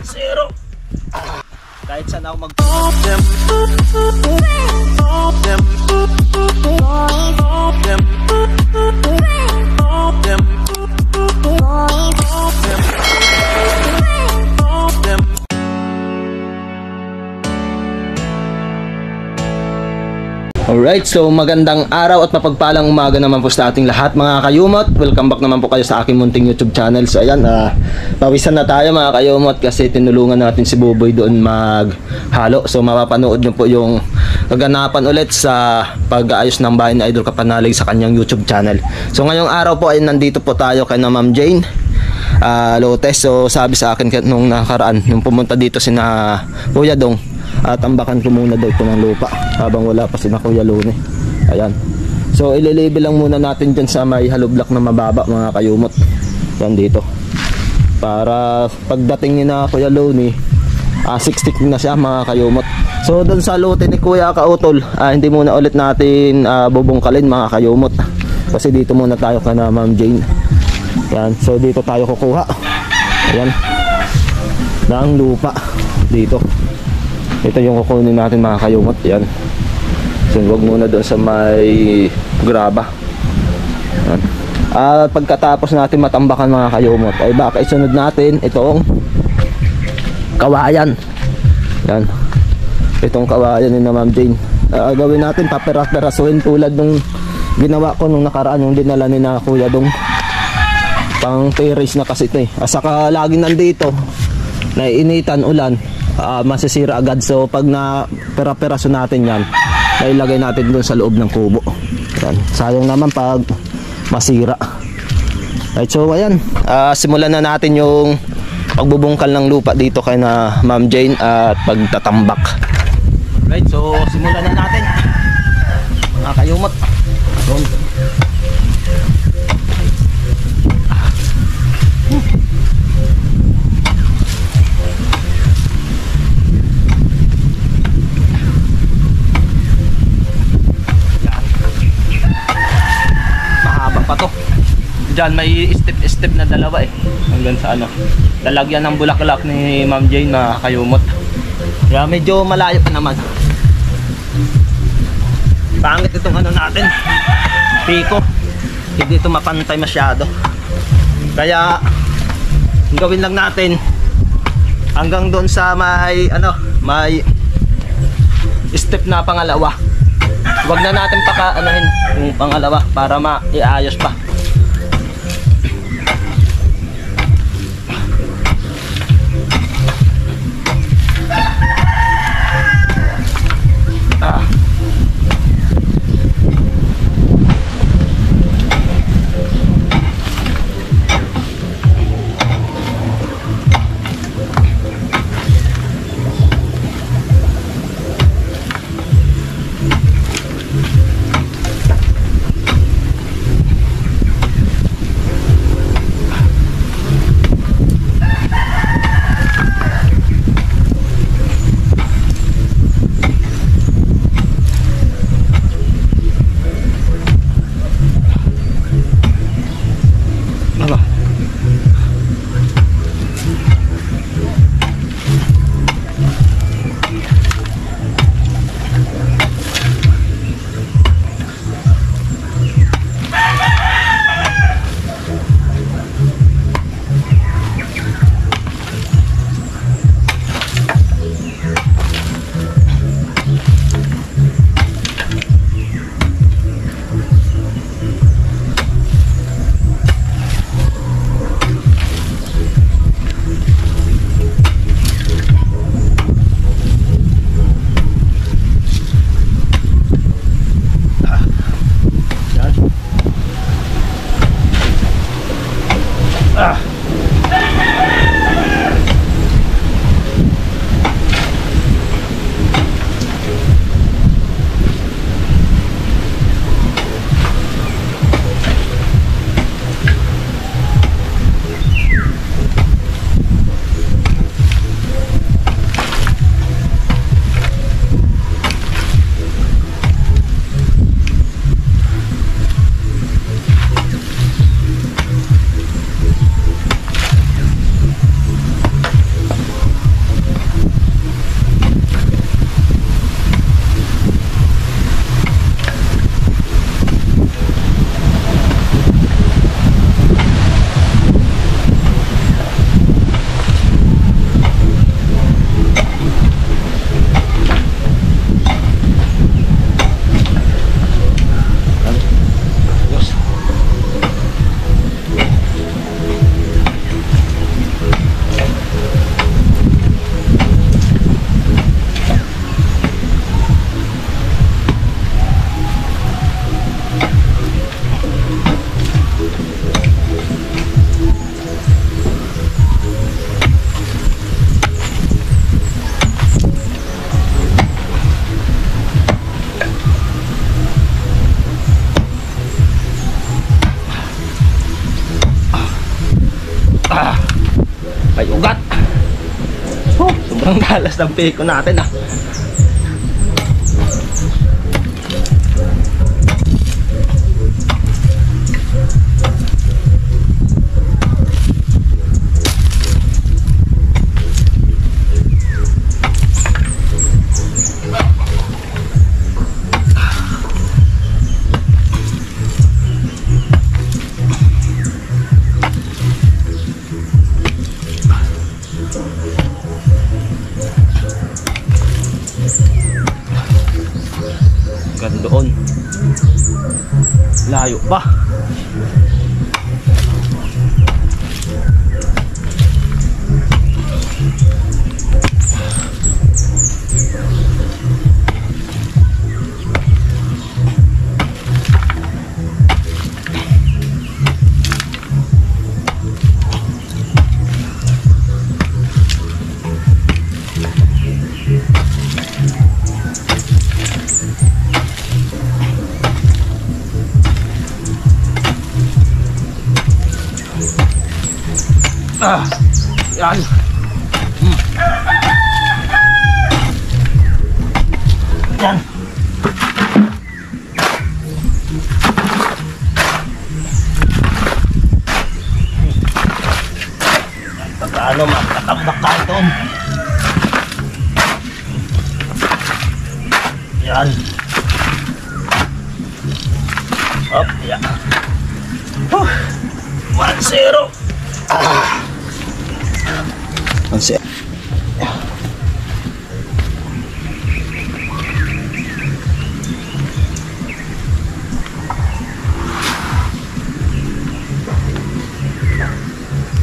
Zero. Kahit saan ako Alright, so magandang araw at mapagpalang umaga naman po sa ating lahat mga kayumot. Welcome back naman po kayo sa aking munting YouTube channel. So ayan, pawisan na tayo mga kayumot kasi tinulungan natin si Buboy doon maghalo. So mapapanood nyo po yung kaganapan ulit sa pag-aayos ng bahay ni Idol Kapanalig sa kanyang YouTube channel. So ngayong araw po ay nandito po tayo kay na Ma'am Jane Lotes. So sabi sa akin nung nakaraan, nung pumunta dito si na Kuya Dong, tambakan ko muna daw ito ng lupa habang wala pa si na Kuya Lone. Ayan. So ililibel lang muna natin dyan sa may hollow block na mababa mga kayumot. Yan dito. Para pagdating ni na Kuya Lone, 60 na siya mga kayumot. So doon sa lote ni Kuya Kautol, hindi muna ulit natin bubungkalin mga kayumot. Kasi dito muna tayo kana Ma'am Jane. Yan. So dito tayo kukuha. Ayan. Ng lupa dito. Ito yung kukunin natin mga kayumot. Yan. So huwag muna doon sa may graba. Yan. At pagkatapos natin matambakan mga kayumot, ay baka isunod natin itong kawayan. Yan. Itong kawayan ni na Ma'am Jane. Gawin natin paperas-perasuin tulad nung ginawa ko nung nakaraan, yung dinala ni na Kuya Dong. Pang terrace na kasi ito eh. Saka laging nandito, naiinitan, ulan, masisira agad. So pag na pera-peraso natin yan, nailagay natin doon sa loob ng kubo. Yan. Sayang naman pag masira. Right, so ayan, simulan na natin yung pagbubungkal ng lupa dito kay na Ma'am Jane at pagtatambak. Right, so simulan na natin mga kayumot. Pa to. Diyan may step na dalawa eh. Hanggang sa ano, lalagyan ng bulaklak ni Ma'am Jane na kayumot. Kaya medyo malayo pa naman. Pangit itong ano natin, piko. Hindi ito mapantay masyado. Kaya gawin lang natin hanggang doon sa may ano, may step na pangalawa. Huwag na natin paka-anahin yung pangalawa para maiayos pa. May ugat. Sobrang dalas ng peko natin ah. Doon layo pa. Yan. Yan. Paano makakambak ka doon? Yan. Up, yan. 1-0. Pansin.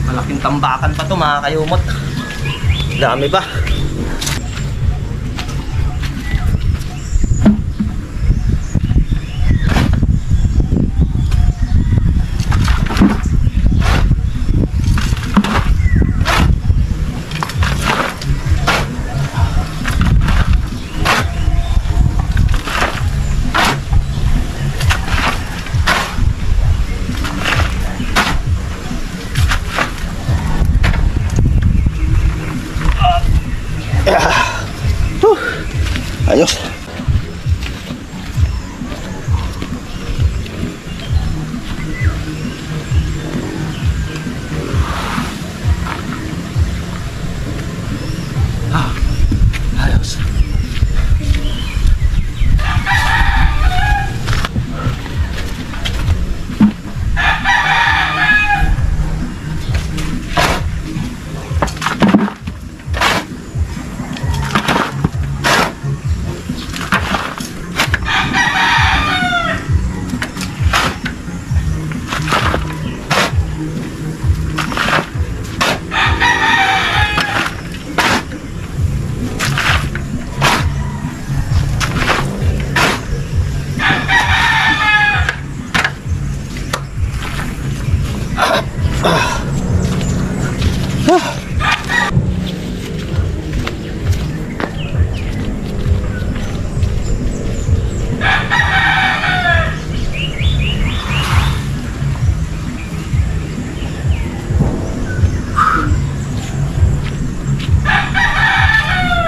Malaking tambakan pa to mga kayumot. Dami ba? Ayos. Ayos.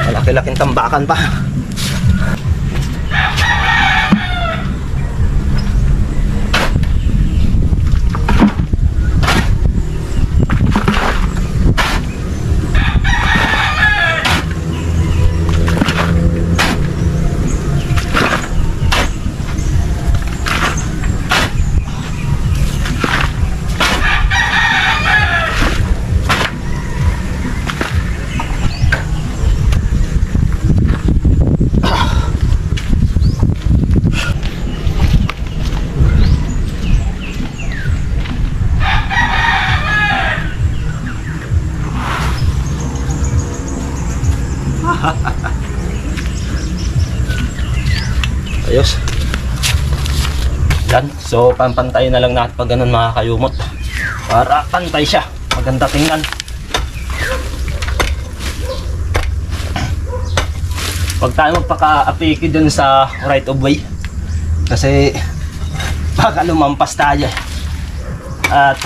Malaki-laking tambakan pa. Ayos. Yan. So pampantayin na lang natin pag ganun mga kayumot. Para pantay siya. Maganda tingnan. Huwag tayo magpaka-apiki dun sa right of way. Kasi baka lumampas tayo. At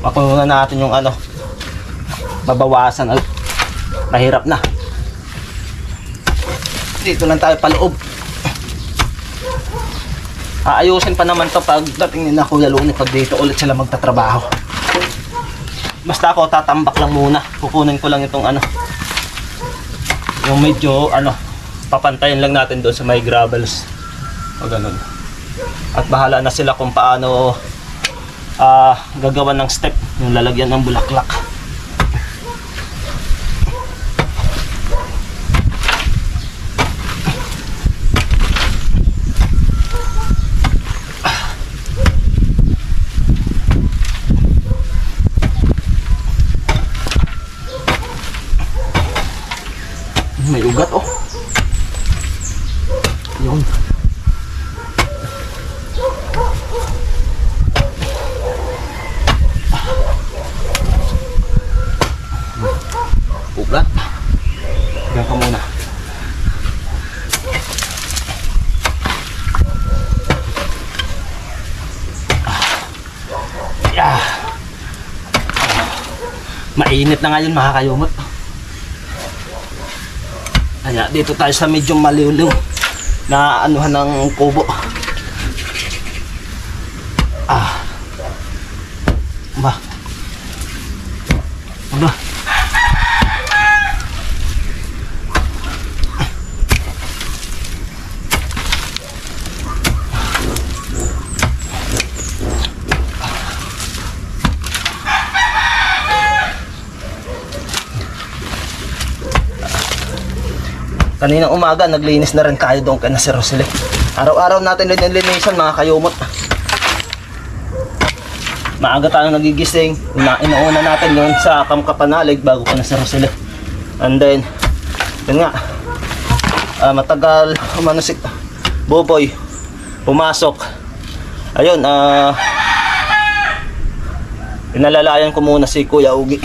makuha natin yung ano, mabawasan. Mahirap na. Dito lang tayo paloob. Aayusin pa naman to pagdating ni na Kuya Luni pag dito ulit sila magtatrabaho. Basta ako tatambak lang muna. Kukunin ko lang itong ano, yung medyo ano, papantayin lang natin doon sa may gravels o ganun. At bahala na sila kung paano gagawa ng step yung lalagyan ng bulaklak. May ugat oh. Yun. Ugat. Diyan ka muna. Mainit na ngayon mga kayumot. Kaya dito tayo sa medyo maliw-liw na anuhan ng kubo. Ba. Ba. Kaninang umaga, naglinis na rin tayo doon kay na si Rosely. Araw-araw natin linilinisan mga kayumot. Maaga tayo nagigising. Inuuna natin yun sa Kamkapanalig bago ka na si Rosely. And then, yun nga, matagal umano si Boboy pumasok. Ayun, pinalalayan ko muna si Kuya Ugi.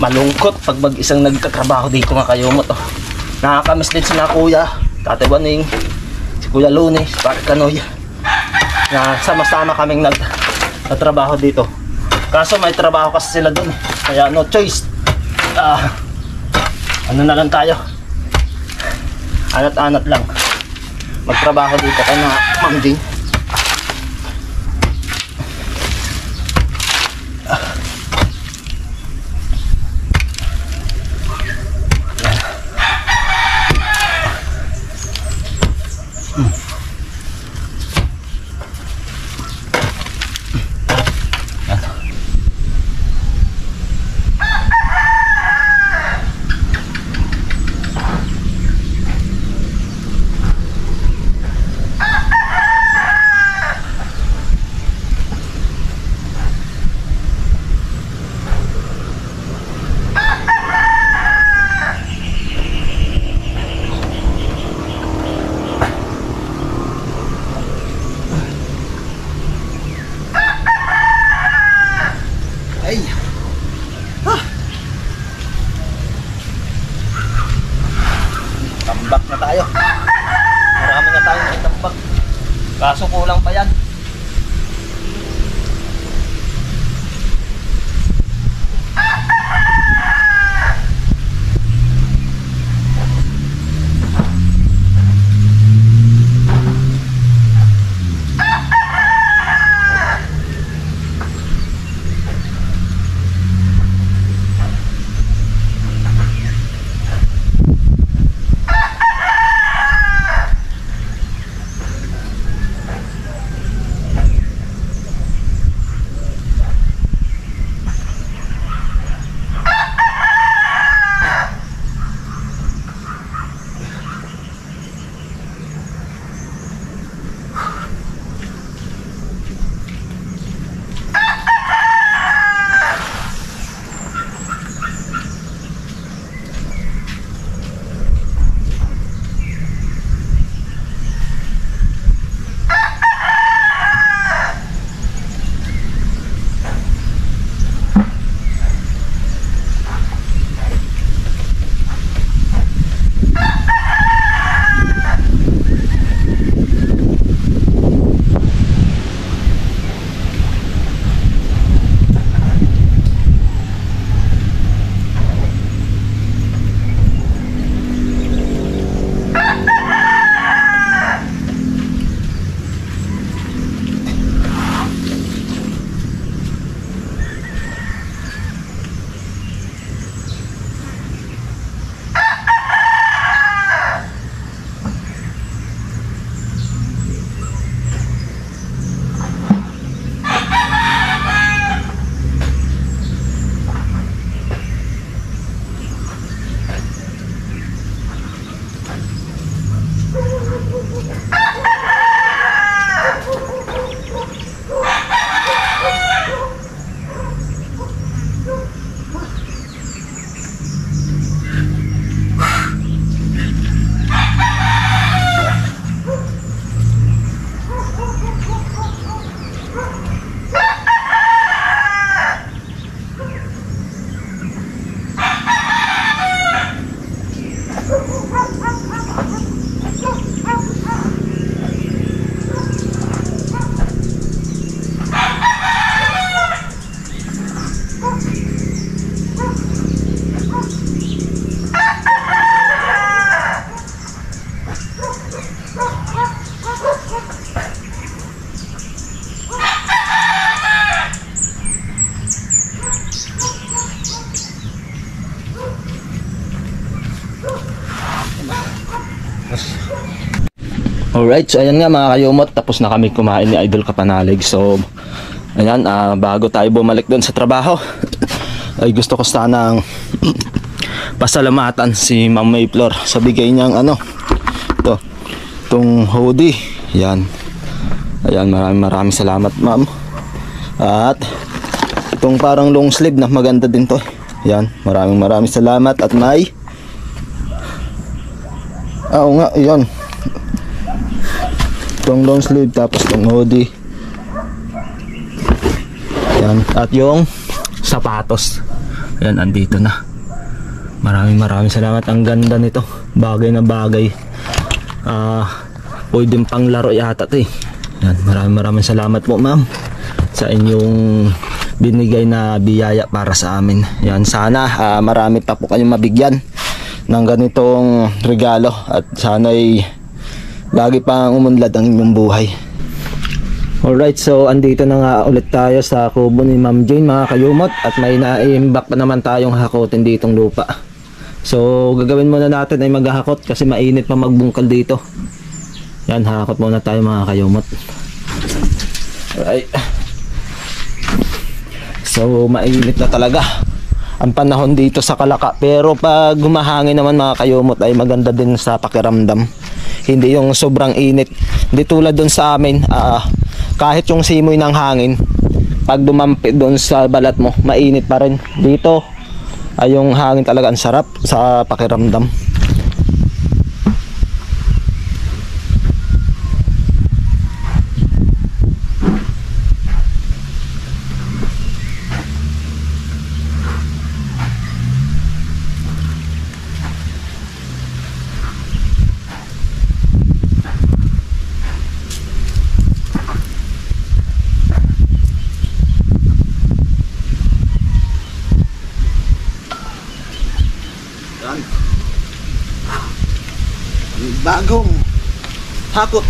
Malungkot pag mag-isang nagtatrabaho dito mga kayumot. Nakakamiss din sila Kuya, Tate Baning, si Kuya Luni, si Pare Kanoy, na sama-sama kaming nagtatrabaho dito. Kaso may trabaho kasi sila dun, kaya no choice. Ano na lang tayo, anat-anat lang magtrabaho dito kay na Ma'am Ding. Tambak na tayo. Marami na tayong tambak. Kaso kulang pa yan. Alright, so ayan nga mga kayumot, tapos na kami kumain ni Idol Kapanalig. So ayan, bago tayo bumalik doon sa trabaho ay gusto ko sanang pasalamatan si Ma'am Mayflor sa bigay niyang itong hoodie. Yan. Ayan, maraming salamat ma'am. At itong parang long sleeve na maganda din to. Yan, maraming salamat. At may oo nga, yan, itong long sleeve tapos itong hoodie. Yan, at yung sapatos. Ayan, andito na. Maraming salamat. Ang ganda nito. Bagay na bagay. Pwedeng panglaro yata ito eh. Yan, maraming salamat po ma'am sa inyong binigay na biyaya para sa amin. Yan, sana marami pa po kayong mabigyan ng ganitong regalo at sana'y lagi pang umunlad ang inyong buhay. Alright, so andito na nga ulit tayo sa kubo ni Ma'am Jane mga kayumot, at may naiimbak pa naman tayong hakotin ditong lupa. So gagawin muna natin ay maghahakot kasi mainit pa magbungkal dito. Yan, hakot muna tayo mga kayumot. Alright. So mainit na talaga ang panahon dito sa Kalaka, pero pag humahangin naman mga kayumot ay maganda din sa pakiramdam. Hindi yung sobrang init. Hindi tulad doon sa amin, kahit yung simoy ng hangin, pag dumampi doon sa balat mo, mainit pa rin. Dito ay yung hangin talaga ang sarap sa pakiramdam. Bagong hakot.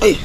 Ay.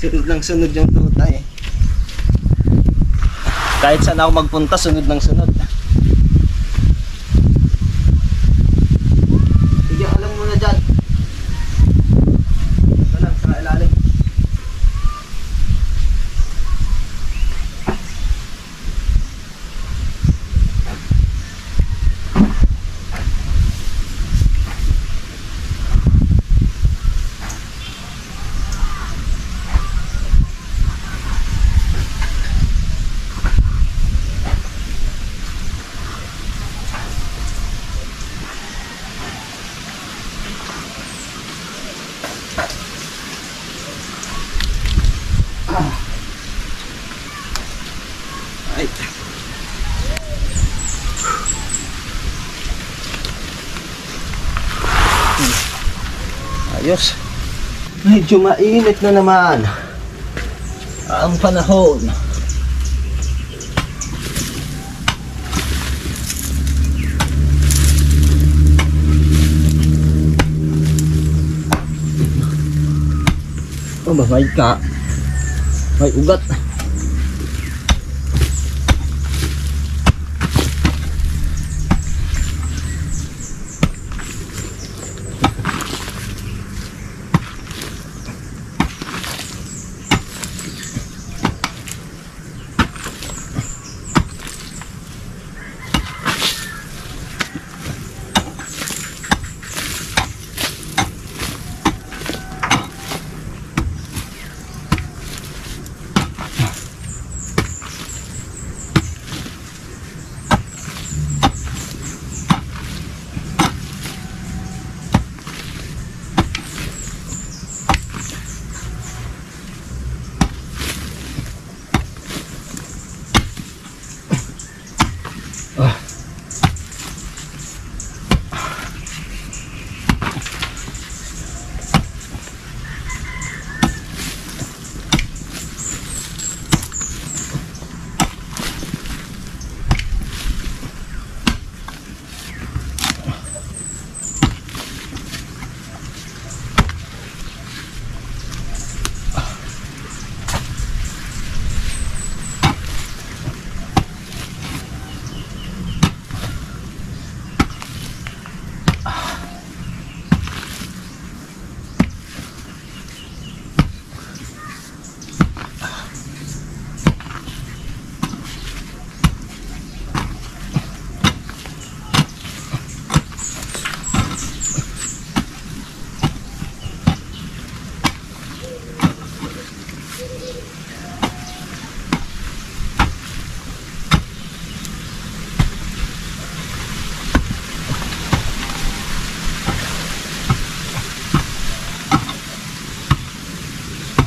Sunod lang sunod yung tuta eh. Kahit saan ako magpunta, sunod lang sunod. Sige, alam mo na dyan. Ito lang sa ilalim. Ayos. Medyo mainit na naman ang panahon. Ba, may ugat.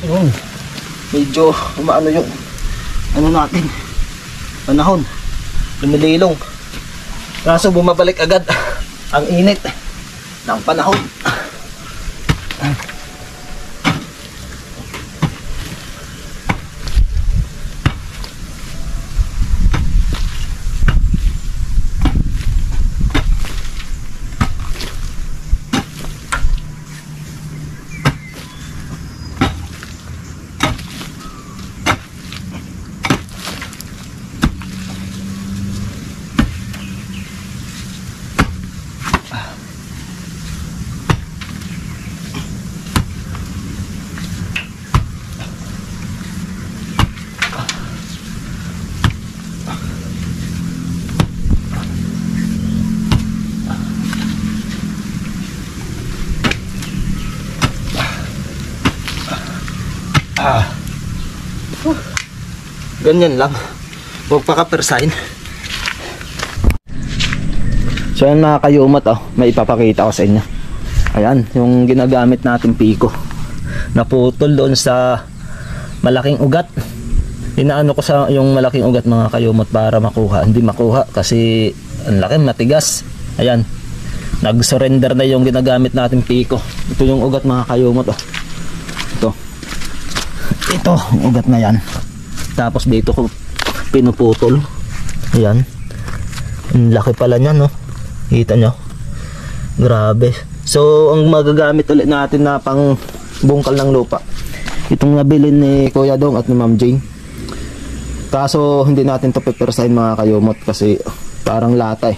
Ayun, medyo umaano yung ano natin, panahon, lumililong, kaso bumabalik agad ang init ng panahon. Ganyan lang, huwag pakapersahin. So yan mga kayumat, may ipapakita ko sa inyo. Ayan, yung ginagamit natin piko, naputol doon sa malaking ugat. Inaano ko sa yung malaking ugat mga kayumat para makuha. Hindi makuha kasi ang laki, matigas. Ayan, nag-surrender na yung ginagamit natin piko. Ito yung ugat mga kayumat. Ito yung ugat na yan. Tapos dito ko pinuputol. Ayan, ang laki pala niya, no? Kita nyo, grabe. So ang magagamit ulit natin na pang bungkal ng lupa, itong nabili ni Kuya Dong at ni Ma'am Jane. Kaso hindi natin to pepersahin mga kayumot kasi parang lata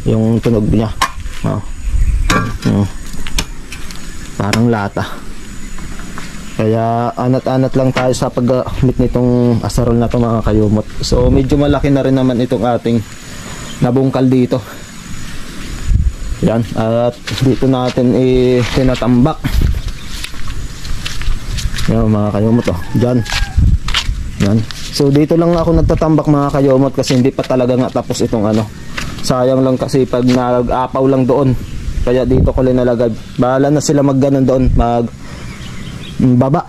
yung tunog niya. Parang lata. Kaya anat-anat lang tayo sa paggamit nitong asarol na to mga kayumot. So medyo malaki na rin naman itong ating nabungkal dito. Yan, at dito natin tinatambak. Yan mga kayumot, dyan. Yan. So dito lang ako nagtatambak mga kayumot kasi hindi pa talaga nga tapos itong ano. Sayang lang kasi pag nag-apaw lang doon. Kaya dito ko linalagay. Bahala na sila magganon doon, baba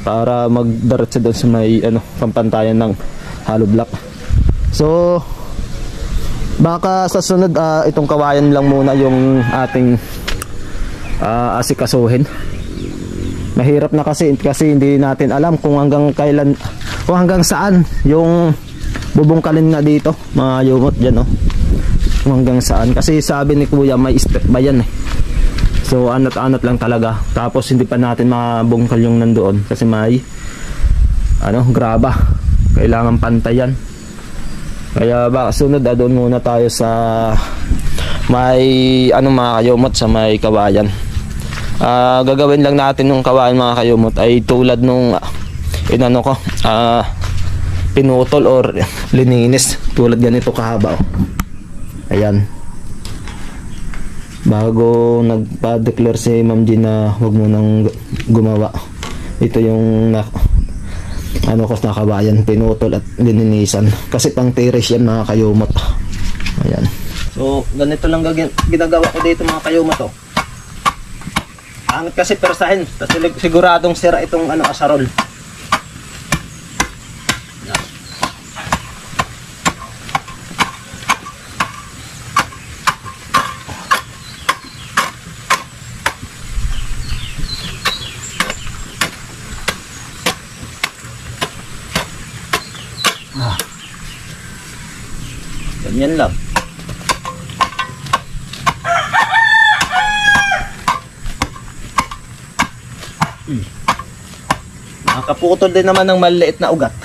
para magdiretso doon sa may pampantayan ng hollow block. So baka sa sunod itong kawayan lang muna yung ating asikasuhin. Mahirap na kasi hindi natin alam kung hanggang kailan, kung hanggang saan yung bubungkalin nga dito mga yumot dyan, kung hanggang saan, kasi sabi ni Kuya may step ba yan . So So anat-anat lang talaga. Tapos hindi pa natin mabungkal yung nandoon kasi may graba. Kailangan pantayan. Kaya baka sunod doon muna tayo sa may mga kayumot sa may kawayan. Gagawin lang natin yung kawayan mga kayumot ay tulad nung pinutol or lininis. Tulad ganito kahaba. Ayan. Bago nagpa-declare si Ma'am Jean na huwag mo nang gumawa. Ito yung sa kabayan, pinutol at lininisan. Kasi pang terrace yan mga kayumot. Ayan. So, ganito lang ginagawa ko dito mga kayumot. Angit kasi persahin. Kasi siguradong sira itong asarol. Ganyan lang. Nakaputol din naman ng maliit na ugat.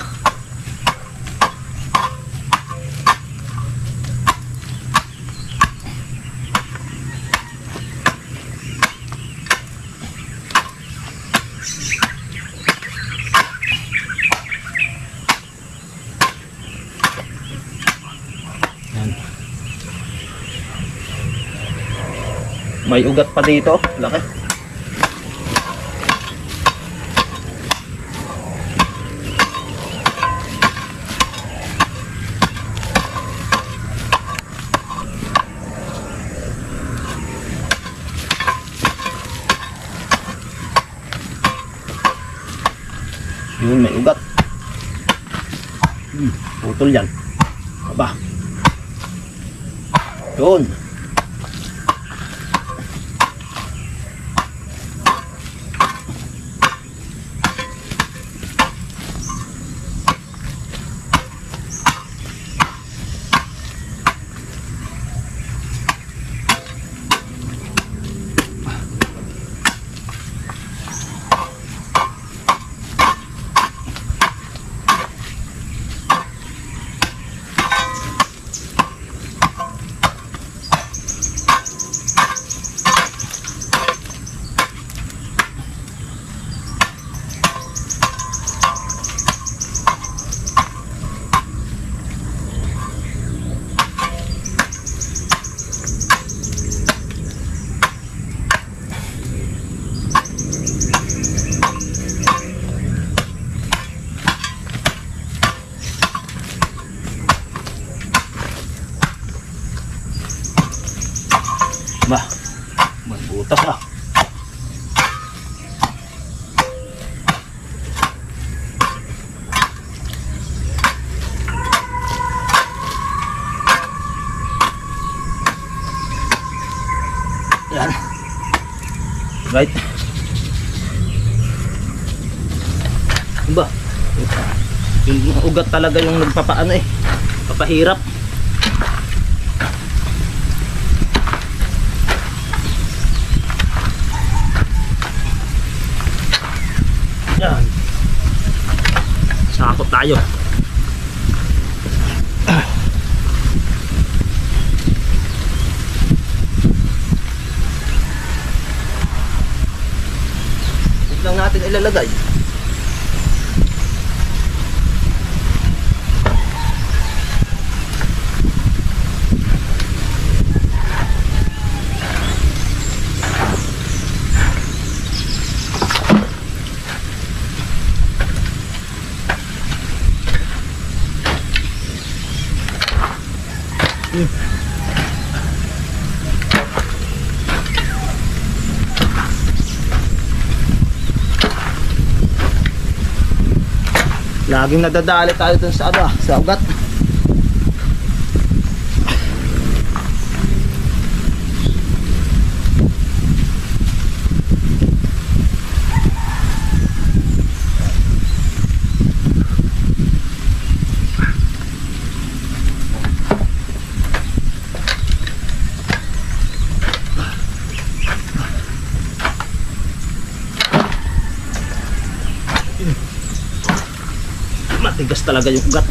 May ugat pa dito, laki. Yun, may ugat. Putol yan. Aba. Yun. Bah, may butas ah. Yan. Right. Ba, yung ugat talaga yung nagpapaano papahirap. Yan. Sakot tayo. Huwag lang natin ilalagay. Laging nadadali tayo dun sa ugat. Matigas talaga yung ugat.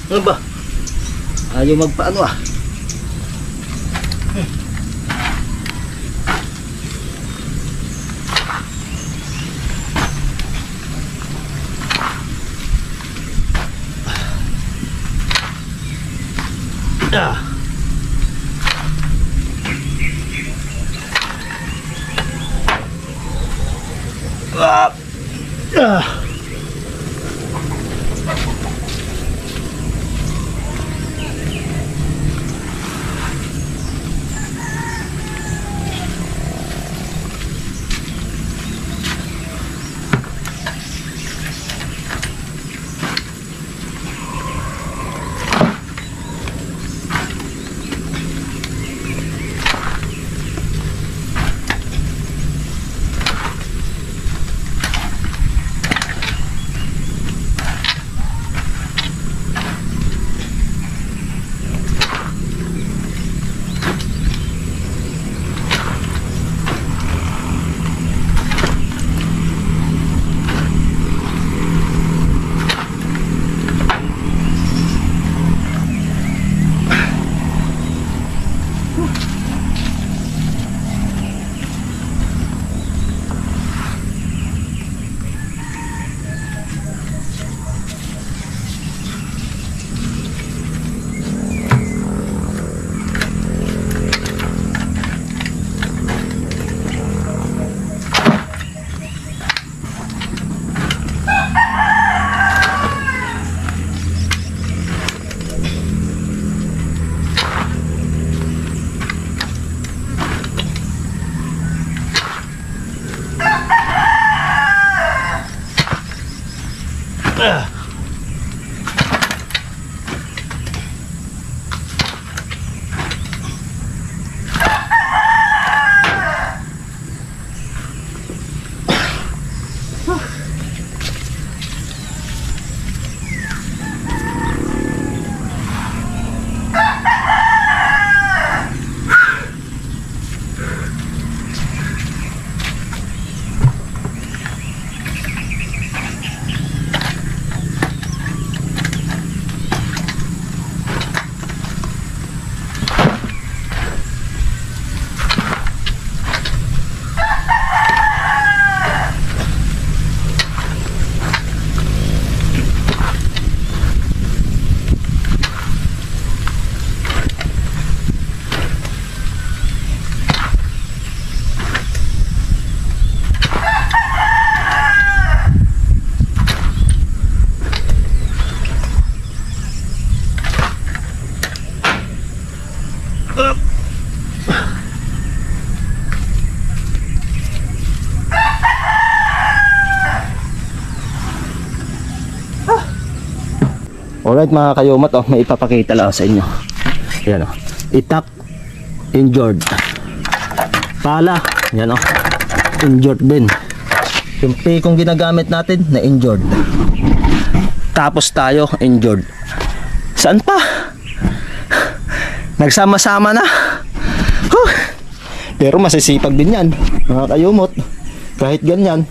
Ano ba? Ayaw magpaano ah. Ah. Ah. Ah. Alright mga kayumat, oh, may ipapakita lang sa inyo. Ayan oh. Itak, injured. Pala, yan oh. Injured din. Yung pikong ginagamit natin, na injured. Tapos tayo, injured. Saan pa? Nagsama-sama na. Huh. Pero masisipag din yan, mga kayumot. Kahit ganyan.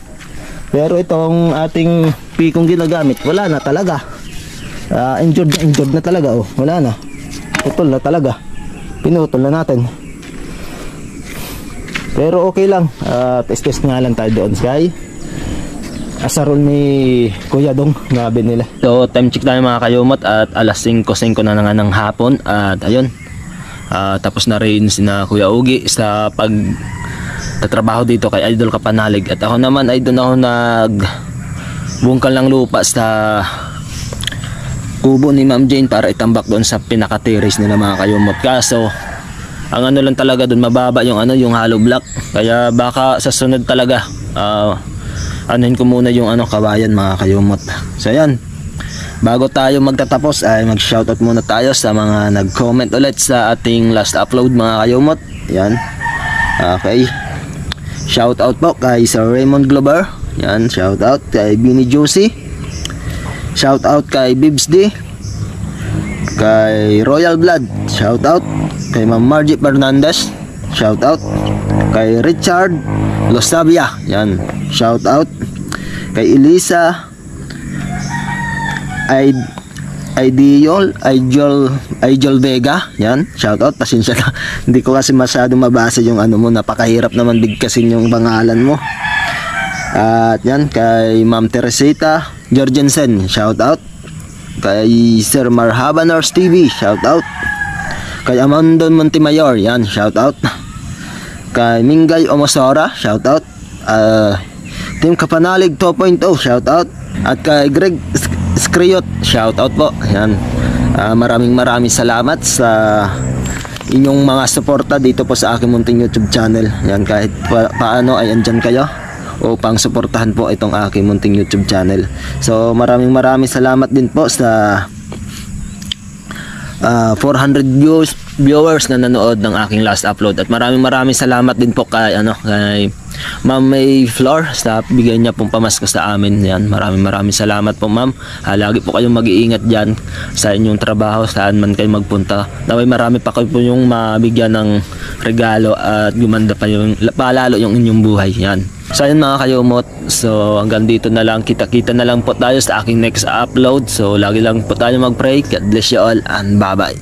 Pero itong ating pikong ginagamit, wala na talaga. Injured na talaga oh. Wala na. Putol na talaga. Pinutol na natin. Pero okay lang. Test nga lang tayo doon kay asarol ni Kuya Dong na binili. So time check tayo mga kayumot at alas 5:05 na nga ng hapon. At ayun, tapos na rin sina Kuya Ugi sa pagtatrabaho dito kay Idol Kapanalig. At ako naman ay doon ako nagbungkal ng lupa sa kubo ni Ma'am Jane para itambak doon sa pinaka-terrace nila mga kayumot. Kaso ang ano lang talaga doon, mababa yung yung hollow block. Kaya baka sa sunod talaga anuhin ko muna yung kawayan mga kayumot. So yan, bago tayo magtatapos ay mag-shoutout muna tayo sa mga nag-comment ulit sa ating last upload mga kayumot. Yan. Okay. Shoutout po kay Sir Raymond Glover. Yan, shoutout kay Bini Josie. Shout out kay Bibs D, kay Royal Blood, shout out kay Ma'am Margie Fernandez, shout out kay Richard Lostavia, yan, shout out kay Elisa, Ideal Vega, yan, shoutout, pasensya na, hindi ko kasi masyado mabasa yung ano mo, napakahirap naman bigkasin yung pangalan mo. At yan, kay Ma'am Teresita Jorgensen, shoutout. Kay Sir Marhabanors TV, shoutout. Kay Amandon Montemayor, yan, shoutout. Kay Mingay Omosora, shoutout. Team Kapanalig 2.0, shoutout. At kay Greg Skriot, shoutout po. Yan. Maraming salamat sa inyong mga suporta dito po sa aking munting YouTube channel. Yan, kahit paano ay andyan kayo upang suportahan po itong aking munting YouTube channel. So maraming salamat din po sa 400 viewers na nanood ng aking last upload. At maraming salamat din po kay Ma'am May Flor sa bigay niya pong pamasko sa amin. Yan, maraming salamat po, ma'am. Lagi po kayong mag-iingat diyan sa inyong trabaho, saan man kayo magpunta. Naway marami pa kayo po yung mabigyan ng regalo at gumanda pa yung palalo yung inyong buhay. Yan. So ayun mga kayumot, so hanggang dito na lang, kita na lang po tayo sa aking next upload. So lagi lang po tayo mag-pray. God bless you all and bye bye.